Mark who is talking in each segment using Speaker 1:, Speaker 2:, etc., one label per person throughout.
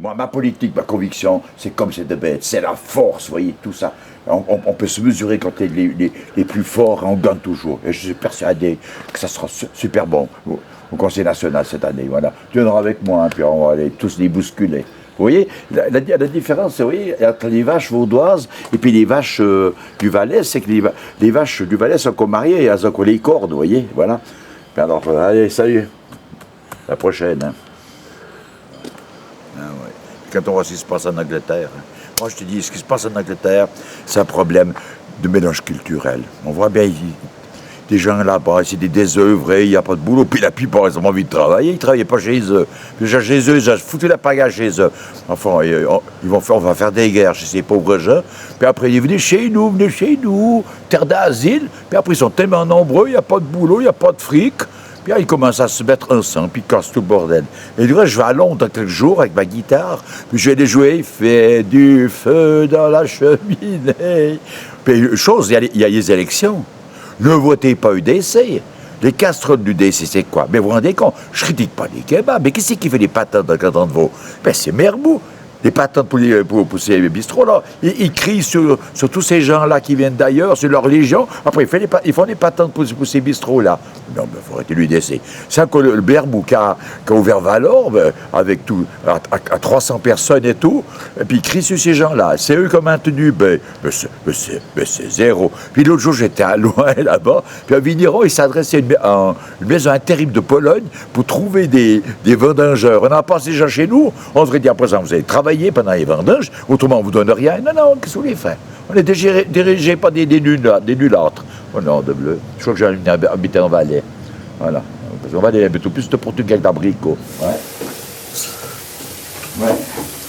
Speaker 1: Moi, ma politique, ma conviction, c'est comme c'est de bête, c'est la force, vous voyez, tout ça. On peut se mesurer quand les plus forts, on gagne toujours. Et je suis persuadé que ça sera super bon au Conseil national cette année, voilà. Tu viendras avec moi, hein, puis on va aller tous les bousculer. Vous voyez, la différence, vous voyez, entre les vaches vaudoises et puis les vaches du Valais, c'est que les vaches du Valais sont comme mariées, elles ont les cordes, vous voyez, voilà. Puis alors, allez, salut, la prochaine. Hein. Ah ouais. Quand on voit ce qui se passe en Angleterre, hein. Moi je te dis, ce qui se passe en Angleterre, c'est un problème de mélange culturel. On voit bien des gens là-bas, c'est des désœuvrés, il n'y a pas de boulot, puis la plupart ils ont envie de travailler, ils ne travaillent pas chez eux. Déjà chez eux, ils ont foutu la pagaille chez eux. Enfin, on va faire des guerres chez ces pauvres gens, puis après ils venez chez nous, terre d'asile, puis après ils sont tellement nombreux, il n'y a pas de boulot, il n'y a pas de fric. Puis là, ils commencent à se mettre ensemble, puis ils cassent tout le bordel. Et du coup, je vais à Londres dans quelques jours avec ma guitare, puis je vais les jouer, il fait du feu dans la cheminée. Puis, chose, il y a les élections. Ne votez pas UDC. Les casseroles d'UDC, c'est quoi? Mais vous vous rendez compte, je critique pas les kebabs, mais qui c'est qui fait les patates dans le canton de Vaud? Ben, c'est Mermout. Les patates pour ces bistrots-là. Ils crient sur tous ces gens-là qui viennent d'ailleurs, sur leur légion. Après, ils font des patates pour ces bistrots-là. Non, mais il faut arrêter l'UDC. C'est que le Bermou qui a ouvert Valorbe, avec tout, à 300 personnes et tout, et puis ils crient sur ces gens-là. C'est eux qui ont maintenu, c'est zéro. Puis l'autre jour, j'étais à loin là-bas, puis un vigneron, il s'adressait à une maison intérim de Pologne pour trouver des vendangeurs. On n'a pas ces gens chez nous. On devrait dire, par exemple, vous allez travailler pendant les vendanges, autrement on ne vous donne rien. Non, qu'est-ce que vous voulez faire? On est dirigé par des nulâtres. Oh non, de bleu. Je crois que j'ai habité en Valais. Voilà. Parce qu'on va aller plutôt plus de Portugal d'abricot. Ouais.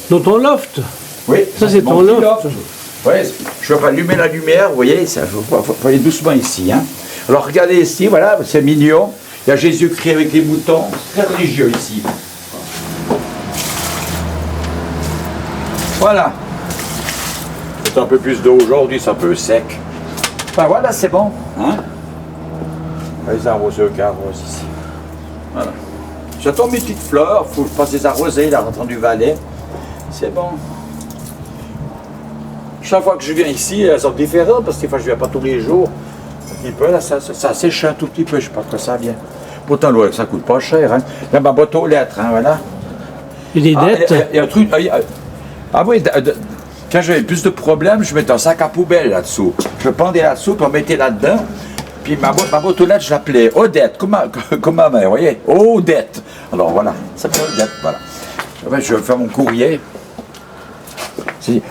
Speaker 2: Dans ton loft?
Speaker 1: Oui.
Speaker 2: Ça, c'est ton loft.
Speaker 1: Oui, je vais allumer la lumière, vous voyez, il faut aller doucement ici. Hein. Alors regardez ici, voilà, c'est mignon. Il y a Jésus-Christ avec les moutons. C'est très religieux ici. Voilà. C'est un peu plus d'eau aujourd'hui, c'est un peu sec. Ben voilà, c'est bon. Hein? Les arroseurs qui arrosent ici. Voilà. J'attends mes petites fleurs, il faut que je passe les arroser, là, rentrant du Valais. C'est bon. Chaque fois que je viens ici, elles sont différentes, parce que des fois je ne viens pas tous les jours. Un petit peu, là, ça sèche un tout petit peu, je ne sais pas que ça vient. Pourtant, ça ne coûte pas cher. Hein? Là, ma boîte aux lettres, hein, voilà.
Speaker 2: Et les dettes?
Speaker 1: Il y a un truc. Ah oui, quand j'avais plus de problèmes, je mettais un sac à poubelle là-dessous. Je pendais là-dessous, puis on mettait là-dedans. Puis ma boîte aux lettres, je l'appelais Odette, comme ma mère, vous voyez? Odette. Alors voilà, ça s'appelle Odette, voilà. Je vais faire mon courrier.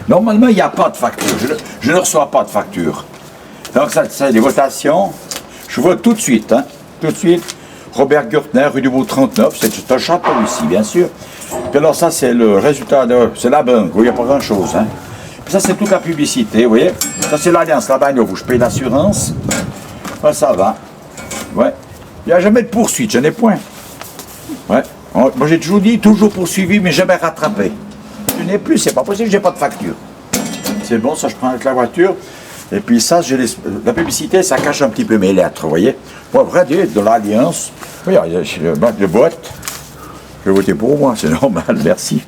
Speaker 1: Normalement, il n'y a pas de facture. Je ne reçois pas de facture. Donc, ça, c'est des votations. Je vote tout de suite, hein. Tout de suite. Robert Gürtner, rue du Bourg 39. C'est un château ici, bien sûr. Puis alors, ça, c'est le résultat c'est la banque, où il n'y a pas grand-chose, hein. Puis ça, c'est toute la publicité, vous voyez. Ça, c'est l'Alliance, là-bas, où je paye l'assurance. Ben, ça va. Ouais. Il n'y a jamais de poursuite, je n'ai point. Ouais. Moi, j'ai toujours dit, toujours poursuivi, mais jamais rattrapé. Je n'ai plus, c'est pas possible, j'ai pas de facture. C'est bon, ça, je prends avec la voiture. Et puis ça, la publicité, ça cache un petit peu mes lettres, vous voyez. Moi, vrai, de l'Alliance. Regarde, le vote. Je vais voter pour moi, c'est normal, merci.